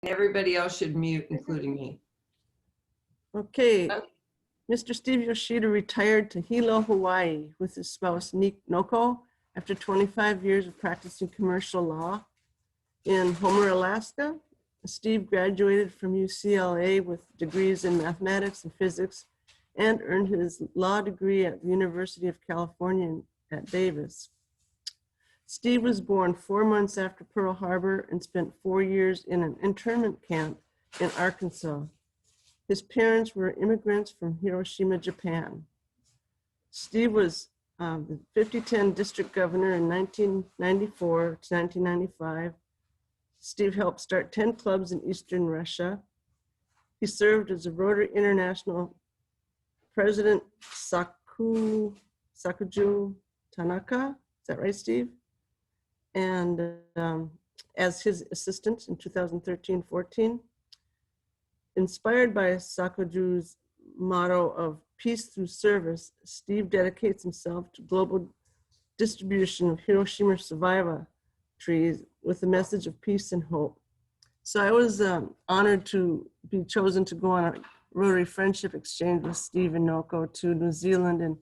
everybody else should mute, including me. Okay, Mr. Steve Yoshida retired to Hilo, Hawaii with his spouse, Noko, after 25 years of practicing commercial law. In Homer, Alaska, Steve graduated from UCLA with degrees in mathematics and physics and earned his law degree at the University of California at Davis. Steve was born 4 months after Pearl Harbor and spent 4 years in an internment camp in Arkansas. His parents were immigrants from Hiroshima, Japan. Steve was the 5010 district governor in 1994 to 1995. Steve helped start 10 clubs in Eastern Russia. He served as a Rotary International President Sakuju Tanaka. Is that right, Steve? And as his assistant in 2013-14. Inspired by Sakuju's motto of peace through service, Steve dedicates himself to global distribution of Hiroshima survivor trees with a message of peace and hope. So I was honored to be chosen to go on a Rotary Friendship Exchange with Steve and Noko to New Zealand. And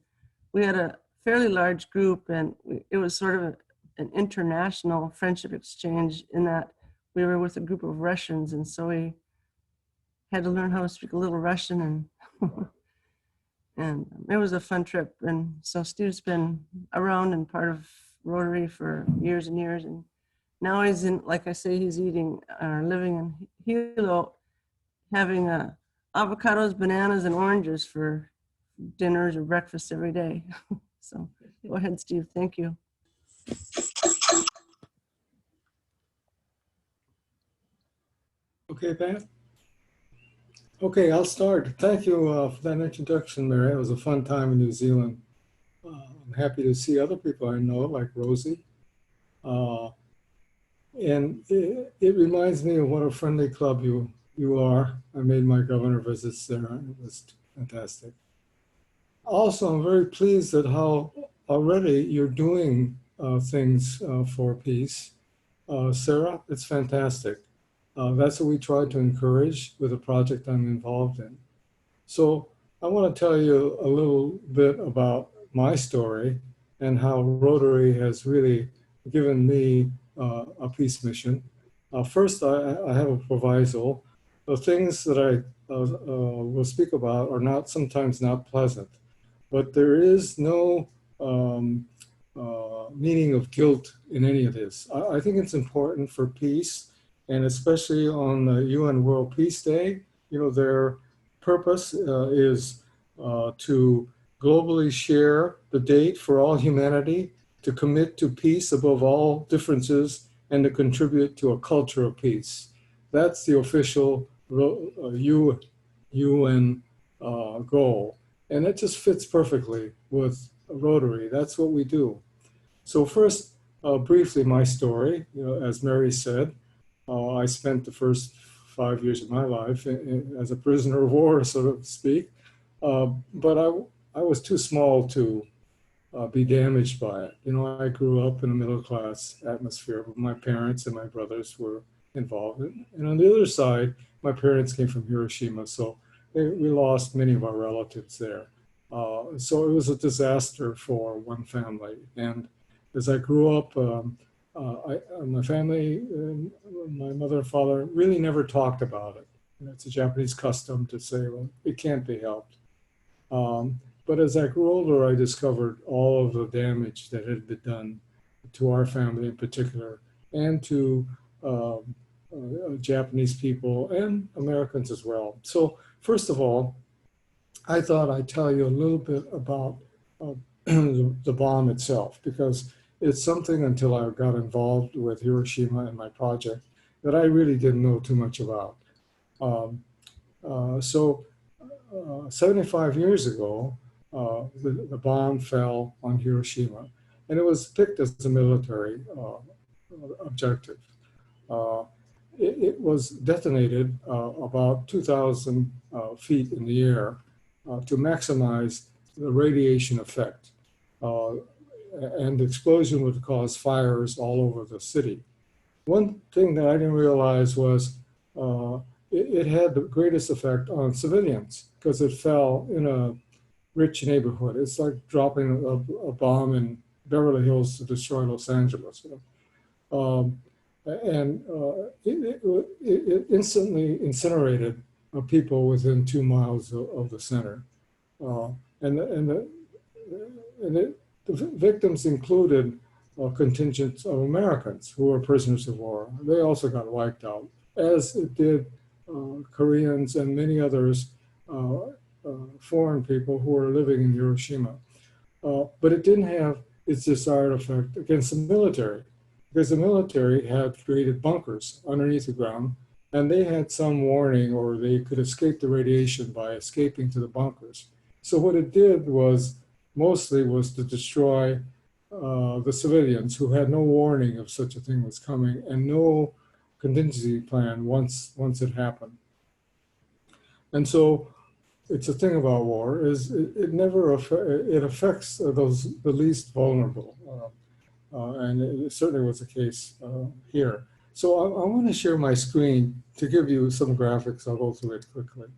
we had a fairly large group, and it was sort of an international friendship exchange in that we were with a group of Russians. And so we had to learn how to speak a little Russian, and it was a fun trip. And so Steve's been around and part of Rotary for years and years. And now he's in, like I say, he's eating or living in Hilo, having avocados, bananas, and oranges for dinners or breakfast every day. So go ahead, Steve. Thank you. Okay, Pat. Okay, I'll start. Thank you for that introduction, Mary. It was a fun time in New Zealand. I'm happy to see other people I know, like Rosie. And it reminds me of what a friendly club you are. I made my governor visits there. It was fantastic. Also, I'm very pleased at how already you're doing things for peace. Sarah, it's fantastic. That's what we try to encourage with the project I'm involved in. So I want to tell you a little bit about my story and how Rotary has really given me a peace mission. First, I have a proviso. The things that I will speak about are sometimes not pleasant, but there is no meaning of guilt in any of this. I think it's important for peace. And especially on the UN World Peace Day, their purpose is to globally share the date for all humanity, to commit to peace above all differences, and to contribute to a culture of peace. That's the official UN goal. And it just fits perfectly with Rotary. That's what we do. So first, briefly, my story, as Mary said, I spent the first 5 years of my life as a prisoner of war, so to speak. But I was too small to be damaged by it. I grew up in a middle-class atmosphere, but my parents and my brothers were involved. And on the other side, my parents came from Hiroshima, so we lost many of our relatives there. So it was a disaster for one family. And as I grew up, my family, my mother and father really never talked about it. It's a Japanese custom to say, well, it can't be helped. But as I grew older, I discovered all of the damage that had been done to our family in particular, and to Japanese people and Americans as well. So first of all, I thought I'd tell you a little bit about the bomb itself, because it's something until I got involved with Hiroshima and my project that I really didn't know too much about. 75 years ago, the bomb fell on Hiroshima, and it was picked as a military objective. It was detonated about 2,000 feet in the air to maximize the radiation effect. And the explosion would cause fires all over the city. One thing that I didn't realize was it had the greatest effect on civilians because it fell in a rich neighborhood. It's like dropping a bomb in Beverly Hills to destroy Los Angeles. It instantly incinerated people within 2 miles of the center. And the victims included contingents of Americans who were prisoners of war. They also got wiped out, as it did Koreans and many others, foreign people who were living in Hiroshima. But it didn't have its desired effect against the military, because the military had created bunkers underneath the ground, and they had some warning, or they could escape the radiation by escaping to the bunkers. So what it did was mostly was to destroy the civilians who had no warning of such a thing was coming and no contingency plan once it happened. And so it's a thing about war is it never it affects the least vulnerable, and it certainly was the case here. So I want to share my screen to give you some graphics. I'll go through it quickly.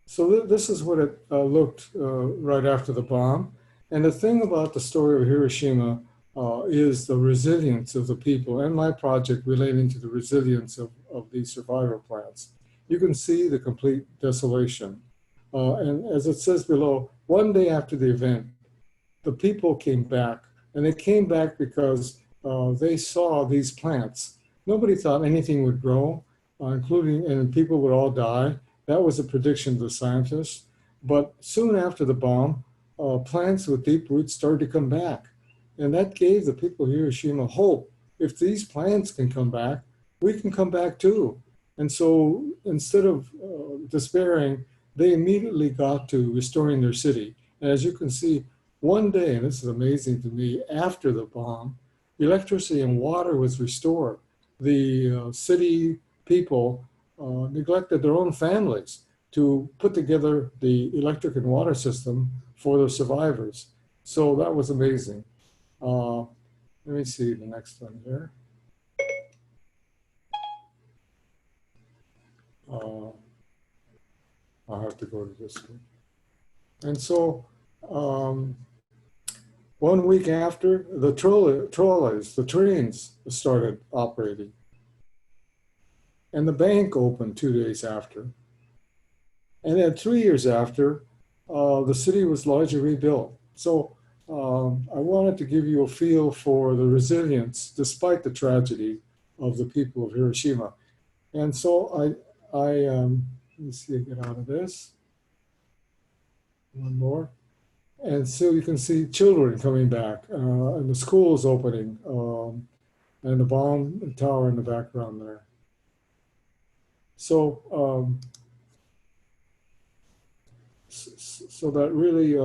So this is what it looked right after the bomb. And the thing about the story of Hiroshima is the resilience of the people, and my project relating to the resilience of these survival plans. You can see the complete desolation. And as it says below, one day after the event, the people came back, and they came back because they saw these plants. Nobody thought anything would grow, and people would all die. That was a prediction of the scientists. But soon after the bomb, plants with deep roots started to come back. And that gave the people of Hiroshima hope. If these plants can come back, we can come back too. And so instead of despairing, they immediately got to restoring their city. And as you can see, one day, and this is amazing to me, after the bomb, electricity and water was restored. The city people neglected their own families to put together the electric and water system for the survivors. So that was amazing. Let me see the next one here. I'll have to go to this one. And so 1 week after, the trolleys, the trains started operating. And the bank opened 2 days after. And then 3 years after, the city was largely rebuilt. So I wanted to give you a feel for the resilience, despite the tragedy, of the people of Hiroshima. And so let me see, get out of this. One more. And so you can see children coming back, and the schools opening, and the bomb tower in the background there. So, so that really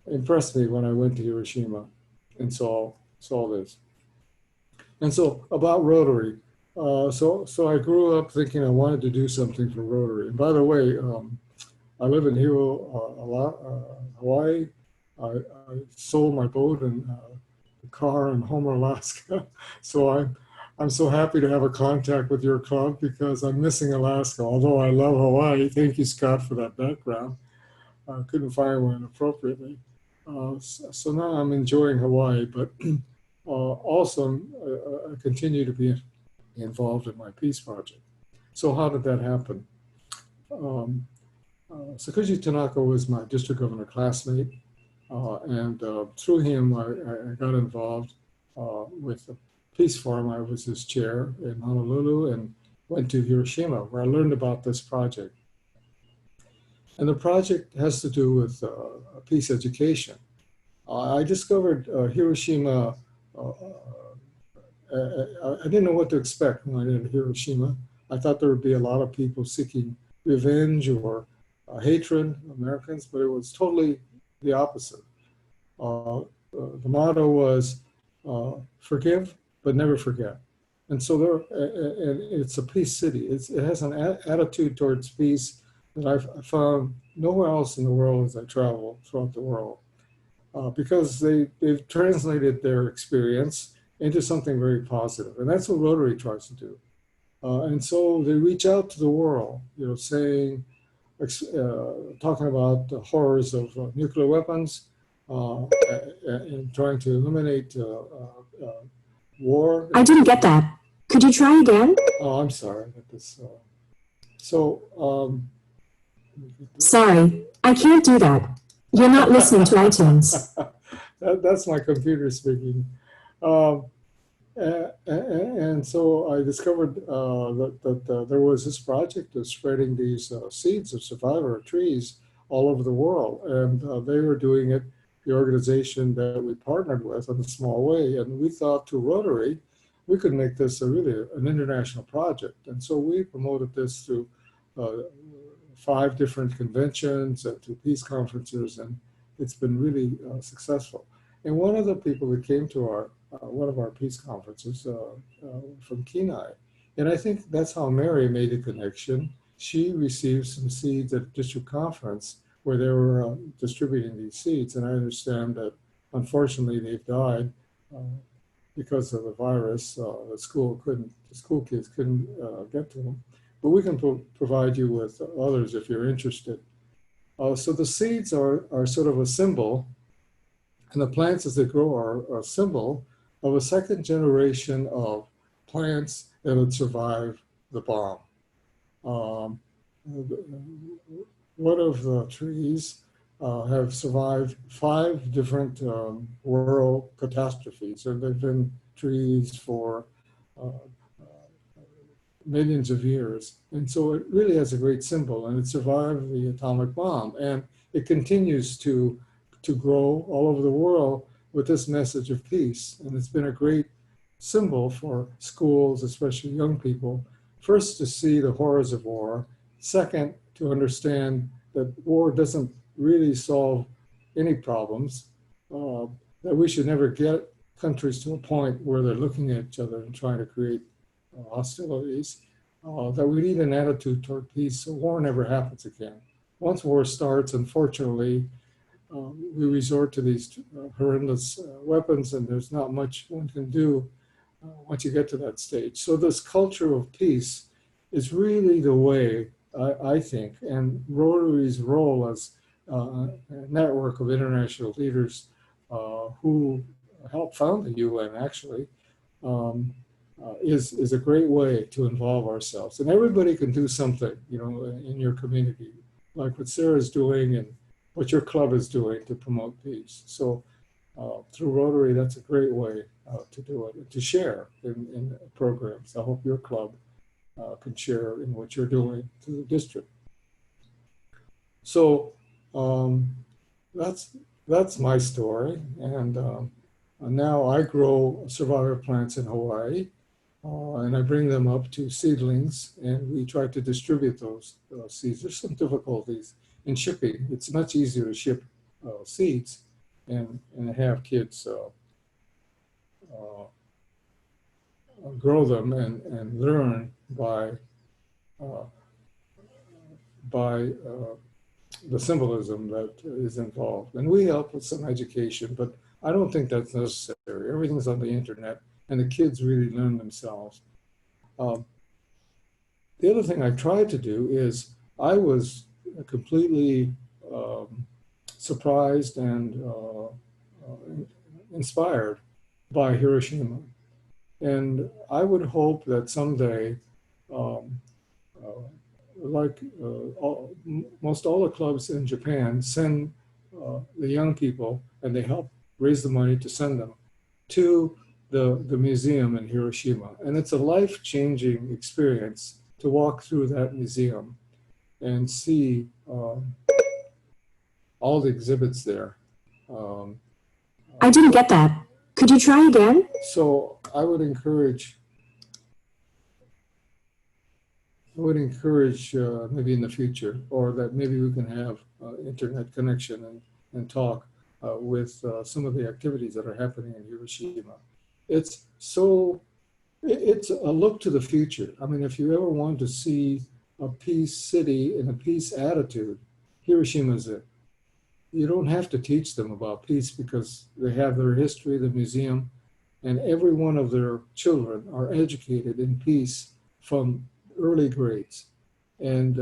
impressed me when I went to Hiroshima and saw this. And so about Rotary, so I grew up thinking I wanted to do something for Rotary. And by the way, I live in Hawaii. I sold my boat and the car in Homer, Alaska. So I'm so happy to have a contact with your club because I'm missing Alaska. Although I love Hawaii. Thank you, Scott, for that background. I couldn't find one appropriately. So now I'm enjoying Hawaii, but also I continue to be involved in my peace project. So how did that happen? Sakuji Tanaka was my district governor classmate, and through him I got involved with the Peace Forum. I was his chair in Honolulu and went to Hiroshima, where I learned about this project. And the project has to do with peace education. I discovered Hiroshima. I didn't know what to expect when I did Hiroshima. I thought there would be a lot of people seeking revenge or hatred of Americans, but it was totally the opposite. The motto was forgive, but never forget. And so it's a peace city. It has an attitude towards peace that I found nowhere else in the world as I travel throughout the world. Because they've translated their experience into something very positive. And that's what Rotary tries to do. And so they reach out to the world, saying, talking about the horrors of nuclear weapons and trying to eliminate war. I didn't get that. Could you try again? Oh, I'm sorry. So, Sorry, I can't do that. You're not listening to iTunes. that's my computer speaking. And so I discovered that there was this project of spreading these seeds of survivor trees all over the world. And they were doing it, the organization that we partnered with, in a small way. And we thought through Rotary, we could make this really an international project. And so we promoted this through 5 different conventions and through peace conferences, and it's been really successful. And one of the people that came to our one of our peace conferences from Kenai, and I think that's how Mary made a connection. She received some seeds at a district conference where they were distributing these seeds, and I understand that unfortunately they've died because of the virus. The school kids couldn't get to them. But we can provide you with others if you're interested. So the seeds are sort of a symbol, and the plants as they grow are a symbol of a second generation of plants that would survive the bomb. One of the trees have survived 5 different world catastrophes, and they've been trees for millions of years. And so it really has a great symbol, and it survived the atomic bomb. And it continues to grow all over the world with this message of peace. And it's been a great symbol for schools, especially young people, first to see the horrors of war, second, to understand that war doesn't really solve any problems, that we should never get countries to a point where they're looking at each other and trying to create hostilities, that we need an attitude toward peace so war never happens again. Once war starts, unfortunately, we resort to these horrendous weapons, and there's not much one can do once you get to that stage. So this culture of peace is really the way, I think, and Rotary's role as a network of international leaders who helped found the UN, actually, is a great way to involve ourselves. And everybody can do something, in your community, like what Sarah's doing and what your club is doing to promote peace. So through Rotary, that's a great way to do it, to share in programs. I hope your club can share in what you're doing to the district. So that's my story. And now I grow survivor plants in Hawaii, and I bring them up to seedlings, and we try to distribute those seeds. There's some difficulties in shipping. It's much easier to ship seeds and have kids grow them and learn by the symbolism that is involved. And we help with some education, but I don't think that's necessary. Everything's on the internet, and the kids really learn themselves. The other thing I tried to do is I was completely surprised and inspired by Hiroshima. And I would hope that someday, most all the clubs in Japan send the young people, and they help raise the money to send them to the museum in Hiroshima. And it's a life-changing experience to walk through that museum and see all the exhibits there. I didn't get that. Could you try again? So I would encourage maybe in the future, or that maybe we can have internet connection and talk with some of the activities that are happening in Hiroshima. It's a look to the future. I mean, if you ever want to see a peace city and a peace attitude, Hiroshima is it. You don't have to teach them about peace because they have their history, the museum, and every one of their children are educated in peace from early grades. And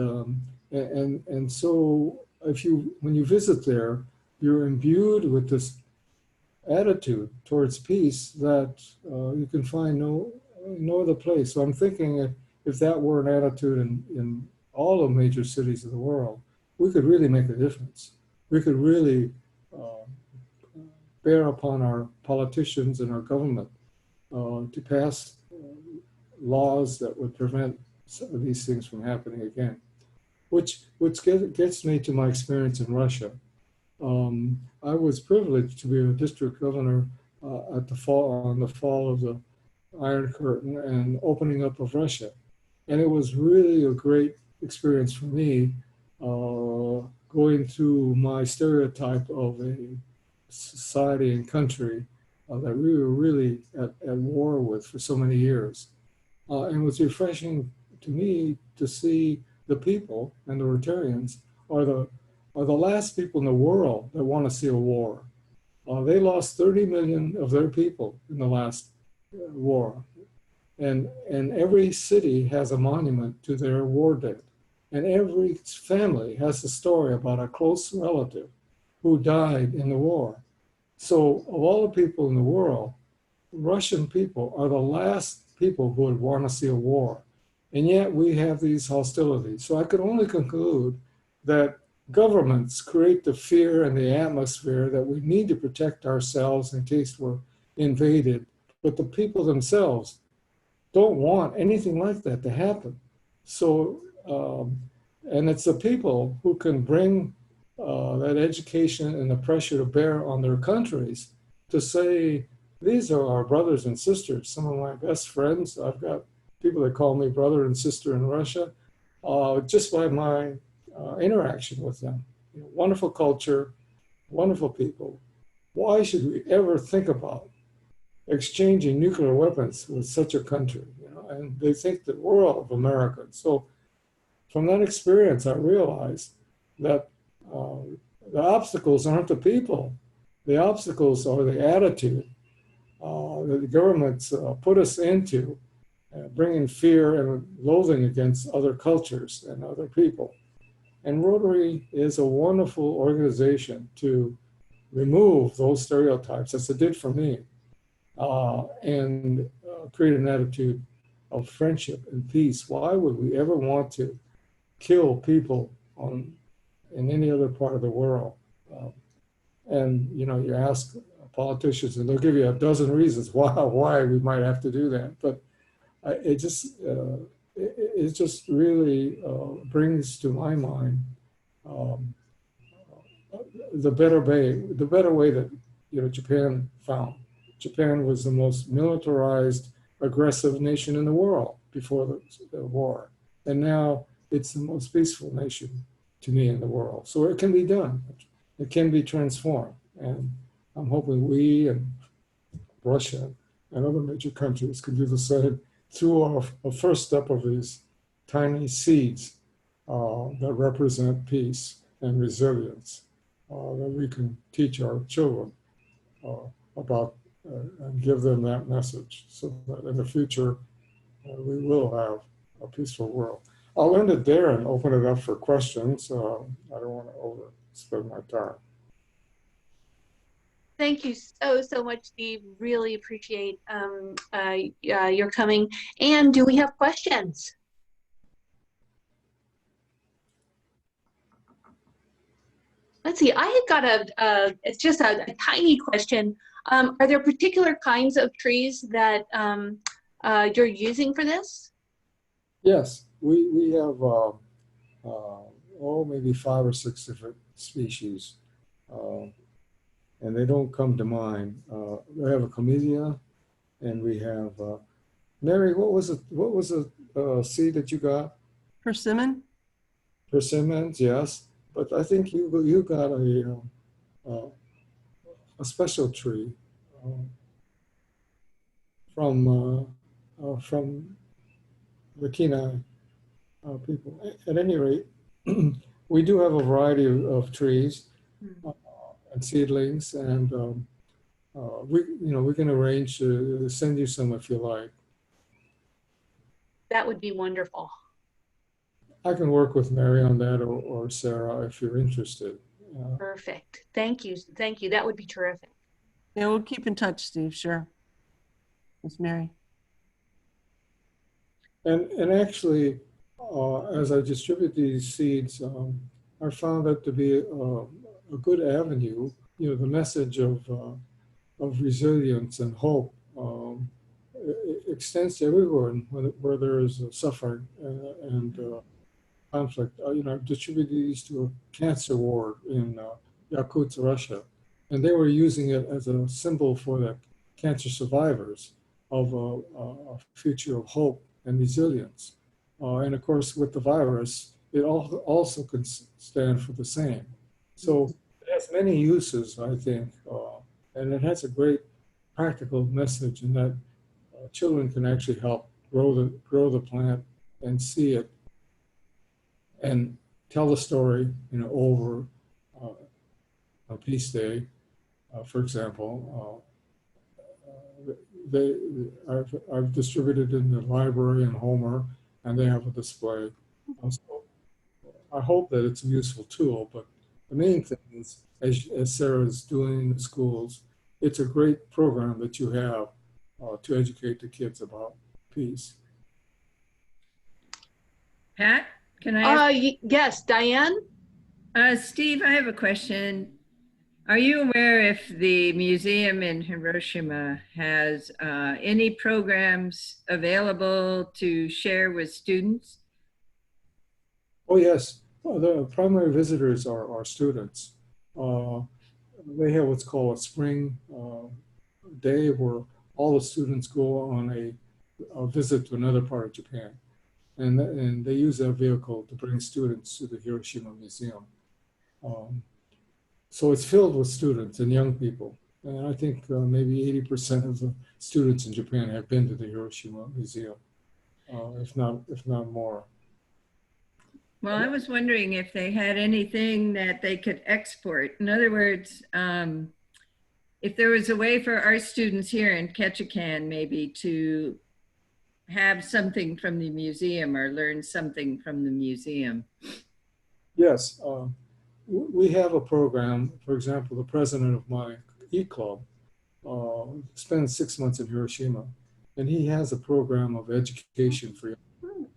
so when you visit there, you're imbued with this attitude towards peace that you can find no other place. So I'm thinking if that were an attitude in all the major cities of the world, we could really make a difference. We could really bear upon our politicians and our government to pass laws that would prevent some of these things from happening again. Which gets me to my experience in Russia. I was privileged to be a district governor on the fall of the Iron Curtain and opening up of Russia. And it was really a great experience for me going through my stereotype of a society and country that we were really at war with for so many years. And it was refreshing to me to see the people, and the Rotarians are the last people in the world that want to see a war. They lost 30 million of their people in the last war. And every city has a monument to their war dead. And every family has a story about a close relative who died in the war. So of all the people in the world, Russian people are the last people who would want to see a war. And yet we have these hostilities. So I could only conclude that governments create the fear and the atmosphere that we need to protect ourselves in case we're invaded. But the people themselves don't want anything like that to happen. So, and it's the people who can bring that education and the pressure to bear on their countries to say, these are our brothers and sisters. Some of my best friends, I've got people that call me brother and sister in Russia, just by my interaction with them. You know, wonderful culture, wonderful people. Why should we ever think about exchanging nuclear weapons with such a country? You know, and they think that we're all of Americans. So from that experience, I realized that the obstacles aren't the people. The obstacles are the attitude that the governments put us into, bringing fear and loathing against other cultures and other people. And Rotary is a wonderful organization to remove those stereotypes, as it did for me, and create an attitude of friendship and peace. Why would we ever want to kill people in any other part of the world? And you know, you ask politicians, and they'll give you a dozen reasons why we might have to do that. But it just really brings to my mind the better way that Japan found. Japan was the most militarized, aggressive nation in the world before the war, and now it's the most peaceful nation to me in the world. So it can be done. It can be transformed, and I'm hoping we and Russia and other major countries can do the same through our first step of these tiny seeds that represent peace and resilience that we can teach our children about and give them that message so that in the future we will have a peaceful world. I'll end it there and open it up for questions. I don't want to overspend my time. Thank you so much, Steve. Really appreciate your coming. And do we have questions? Let's see. I have got it's just a tiny question. Are there particular kinds of trees that you're using for this? Yes, we have maybe 5 or 6 different species. And they don't come to mind. We have a camellia, and we have Mary. What was the seed that you got? Persimmon? Persimmons, yes. But I think you got a special tree from the Kenai people. At any rate, we do have a variety of trees. And seedlings, and we can arrange to send you some if you like. That would be wonderful. I can work with Mary on that, or Sarah if you're interested. Perfect. Thank you. Thank you. That would be terrific. Yeah, we'll keep in touch, Steve, sure. Miss Mary. And actually, as I distribute these seeds, I found that to be a good avenue. The message of resilience and hope extends to everyone where there is suffering and conflict. I've distributed these to a cancer ward in Yakutsk, Russia, and they were using it as a symbol for the cancer survivors of a future of hope and resilience. And of course, with the virus, it also can stand for the same. So it has many uses, I think, and it has a great practical message in that children can actually help grow the plant and see it and tell the story, over a Peace Day, for example. I've distributed in the library in Homer, and they have a display. So I hope that it's a useful tool, but the main thing is, as Sarah is doing in the schools, it's a great program that you have to educate the kids about peace. Pat, can I ask? Yes, Diane? Steve, I have a question. Are you aware if the museum in Hiroshima has any programs available to share with students? Oh, yes. Well, the primary visitors are students. They have what's called a spring day where all the students go on a visit to another part of Japan. And they use that vehicle to bring students to the Hiroshima Museum. So it's filled with students and young people. And I think maybe 80% of the students in Japan have been to the Hiroshima Museum, if not more. Well, I was wondering if they had anything that they could export. In other words, if there was a way for our students here in Ketchikan maybe to have something from the museum or learn something from the museum. Yes, we have a program. For example, the president of my e-club spends 6 months in Hiroshima, and he has a program of education for young people.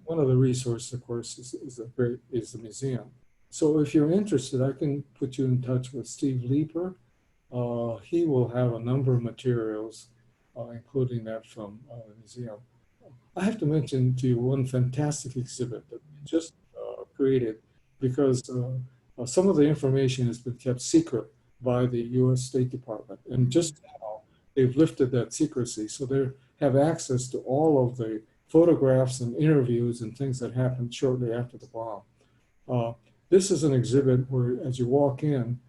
One of the resources, of course, is the museum. So if you're interested, I can put you in touch with Steve Leeper. He will have a number of materials, including that from the museum. I have to mention to you one fantastic exhibit that we just created, because some of the information has been kept secret by the U.S. State Department. And just now, they've lifted that secrecy. So they have access to all of the photographs and interviews and things that happened shortly after the bomb. This is an exhibit where, as you walk in,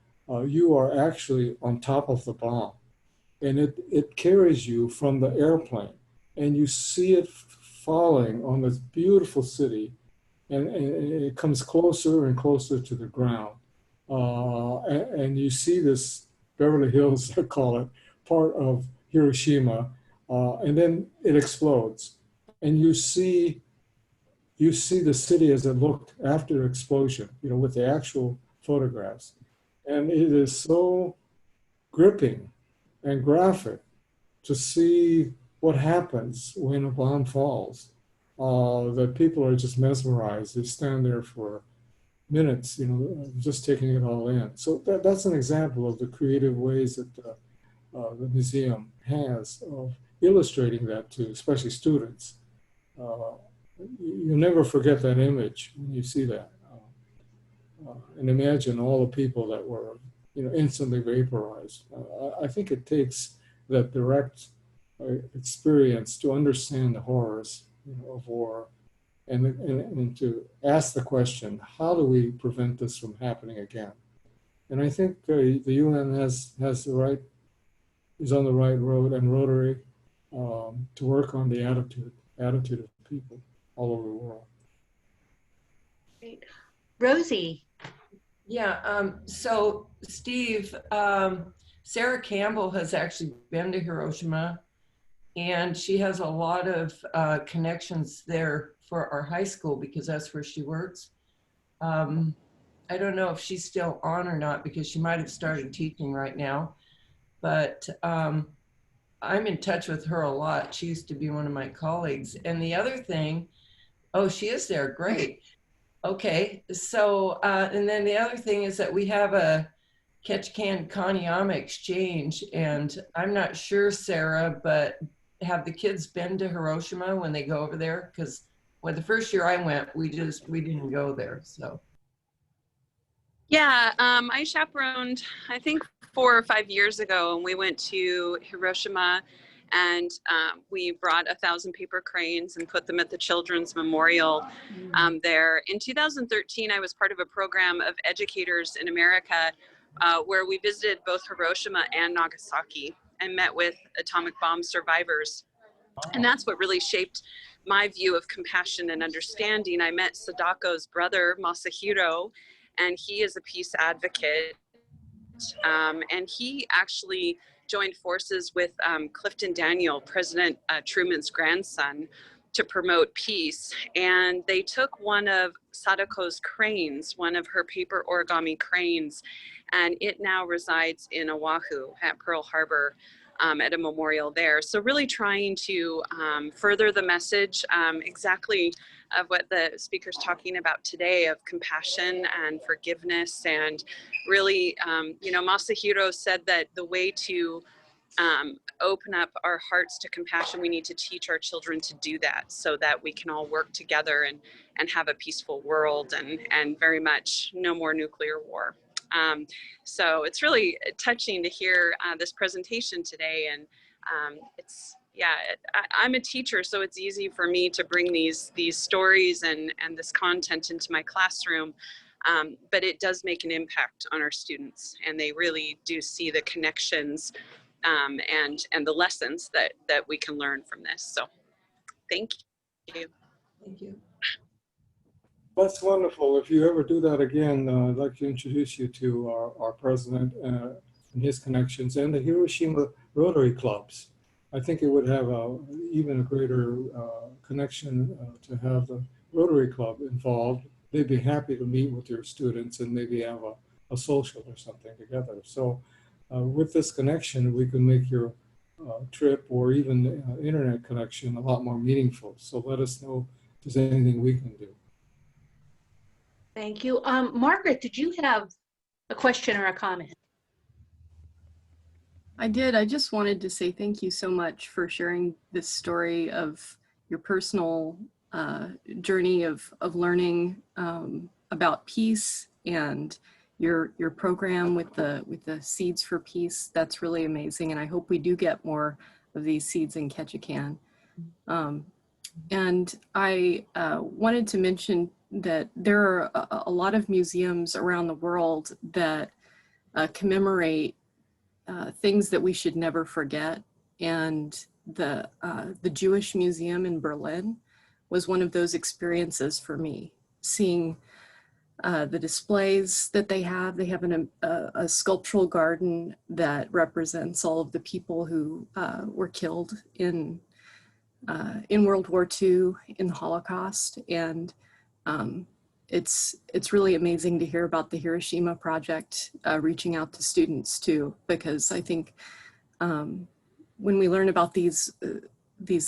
you are actually on top of the bomb. And it carries you from the airplane. And you see it falling on this beautiful city. And it comes closer and closer to the ground. And you see this Beverly Hills, I call it, part of Hiroshima. And then it explodes. And you see the city as it looked after the explosion, with the actual photographs. And it is so gripping and graphic to see what happens when a bomb falls. That people are just mesmerized. They stand there for minutes, just taking it all in. So that's an example of the creative ways that the museum has of illustrating that to especially students. You'll never forget that image when you see that. And imagine all the people that were, instantly vaporized. I think it takes that direct experience to understand the horrors of war, and to ask the question, how do we prevent this from happening again? And I think the UN is on the right road, and Rotary, to work on the attitude of people all over the world. Great. Rosie. Yeah, so Steve, Sarah Campbell has actually been to Hiroshima, and she has a lot of connections there for our high school because that's where she works. I don't know if she's still on or not because she might have started teaching right now, but I'm in touch with her a lot. She used to be one of my colleagues. And the other thing, oh, she is there. Great. Okay. So, and then the other thing is that we have a Ketchikan Kaniyama exchange. And I'm not sure, Sarah, but have the kids been to Hiroshima when they go over there? Because when the first year I went, we didn't go there. So. Yeah, I chaperoned, I think 4 or 5 years ago, and we went to Hiroshima, and we brought 1,000 paper cranes and put them at the Children's Memorial there. In 2013, I was part of a program of educators in America where we visited both Hiroshima and Nagasaki and met with atomic bomb survivors. And that's what really shaped my view of compassion and understanding. I met Sadako's brother, Masahiro, and he is a peace advocate. And he actually joined forces with Clifton Daniel, President Truman's grandson, to promote peace. And they took one of Sadako's cranes, one of her paper origami cranes, and it now resides in Oahu at Pearl Harbor at a memorial there. So really trying to further the message exactly of what the speaker's talking about today, of compassion and forgiveness. And really, you know, Masahiro said that the way to open up our hearts to compassion, we need to teach our children to do that so that we can all work together and have a peaceful world and very much no more nuclear war. So it's really touching to hear this presentation today. And it's, yeah, I'm a teacher, so it's easy for me to bring these stories and this content into my classroom. But it does make an impact on our students, and they really do see the connections and the lessons that we can learn from this. So thank you. Thank you. That's wonderful. If you ever do that again, I'd like to introduce you to our president and his connections and the Hiroshima Rotary clubs. I think it would have even a greater connection to have the Rotary Club involved. They'd be happy to meet with your students and maybe have a social or something together. So with this connection, we can make your trip or even internet connection a lot more meaningful. So let us know if there's anything we can do. Thank you. Margaret, did you have a question or a comment? I did. I just wanted to say thank you so much for sharing this story of your personal journey of learning about peace and your program with the Seeds for Peace. That's really amazing, and I hope we do get more of these seeds in Ketchikan. And I wanted to mention that there are a lot of museums around the world that commemorate things that we should never forget. And the Jewish Museum in Berlin was one of those experiences for me, seeing the displays that they have. They have a sculptural garden that represents all of the people who were killed in World War II, in the Holocaust. And it's really amazing to hear about the Hiroshima project reaching out to students too, because I think when we learn about these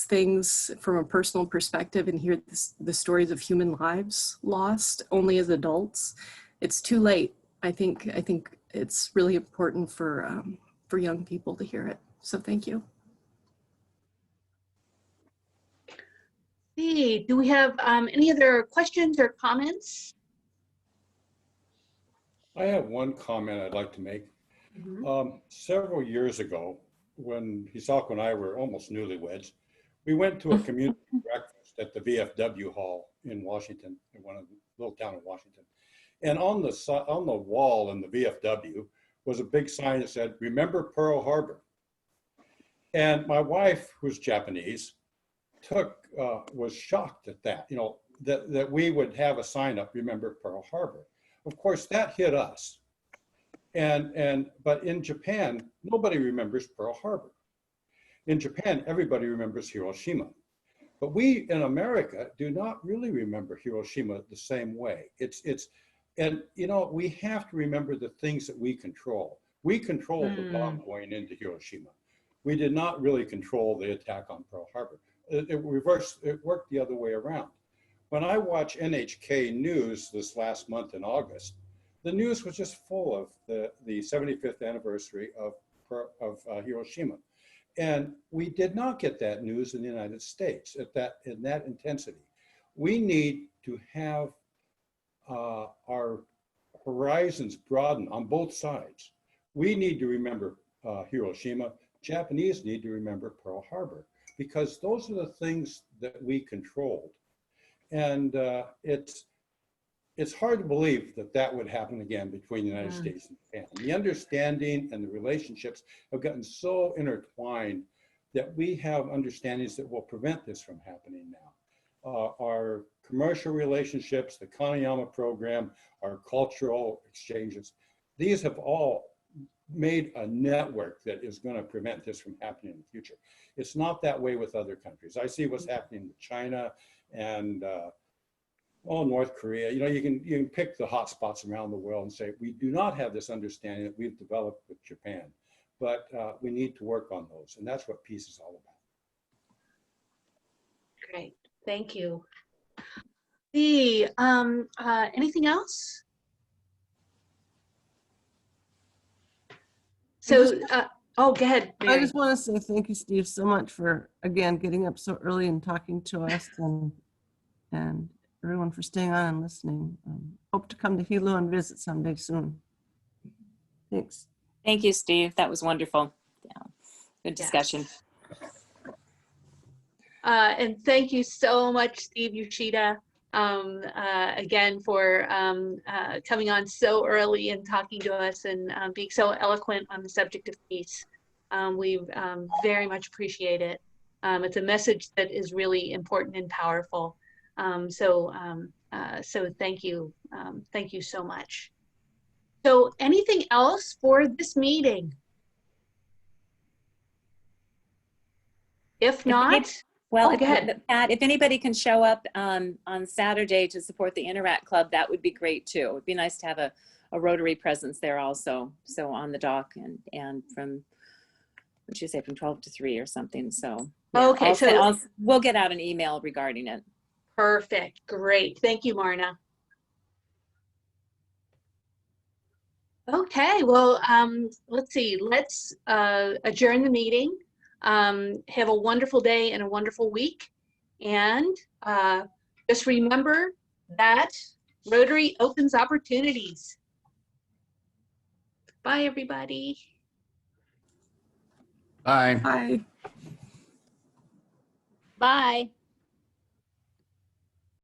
things from a personal perspective and hear the stories of human lives lost only as adults, it's too late. I think it's really important for young people to hear it. So thank you. Hey, do we have any other questions or comments? I have one comment I'd like to make. Several years ago, when Hisako and I were almost newlyweds, we went to a community breakfast at the VFW Hall in Washington, in one of the little town in Washington. And on the wall in the VFW was a big sign that said, "Remember Pearl Harbor." And my wife, who's Japanese, was shocked at that, you know, that we would have a sign up, "Remember Pearl Harbor." Of course, that hit us. But in Japan, nobody remembers Pearl Harbor. In Japan, everybody remembers Hiroshima. But we in America do not really remember Hiroshima the same way. And you know, we have to remember the things that we control. We controlled the bomb going into Hiroshima. We did not really control the attack on Pearl Harbor. It worked the other way around. When I watch NHK News this last month in August, the news was just full of the 75th anniversary of Hiroshima. And we did not get that news in the United States in that intensity. We need to have our horizons broaden on both sides. We need to remember Hiroshima. Japanese need to remember Pearl Harbor, because those are the things that we controlled. And it's hard to believe that that would happen again between the United States and Japan. The understanding and the relationships have gotten so intertwined that we have understandings that will prevent this from happening now. Our commercial relationships, the Kanayama program, our cultural exchanges, these have all made a network that is going to prevent this from happening in the future. It's not that way with other countries. I see what's happening with China and North Korea. You know, you can pick the hot spots around the world and say, we do not have this understanding that we've developed with Japan, but we need to work on those. And that's what peace is all about. Great, thank you. Anything else? So, oh, go ahead, I Mary. just want to say thank you, Steve, so much for, again, getting up so early and talking to us, and everyone for staying on and listening. Hope to come to Hilo and visit someday soon. Thanks. Thank you, Steve. That was wonderful. Yeah. Good discussion. Yes. And thank you so much, Steve Yoshida, again, for coming on so early and talking to us and being so eloquent on the subject of peace. We very much appreciate it. It's a message that is really important and powerful. So thank you. Thank you so much. So anything else for this meeting? If not, well, go ahead. Pat, if anybody can show up on Saturday to support the Interact Club, that would be great too. It would be nice to have a Rotary presence there also. So on the dock and from, what'd you say, from 12 to 3 or something. So yeah, okay, we'll get out an email regarding it. Perfect, great. Thank you, Marna. Okay, well, let's see. Let's adjourn the meeting. Have a wonderful day and a wonderful week. And just remember that Rotary opens opportunities. Bye, everybody. Bye. Bye. Bye.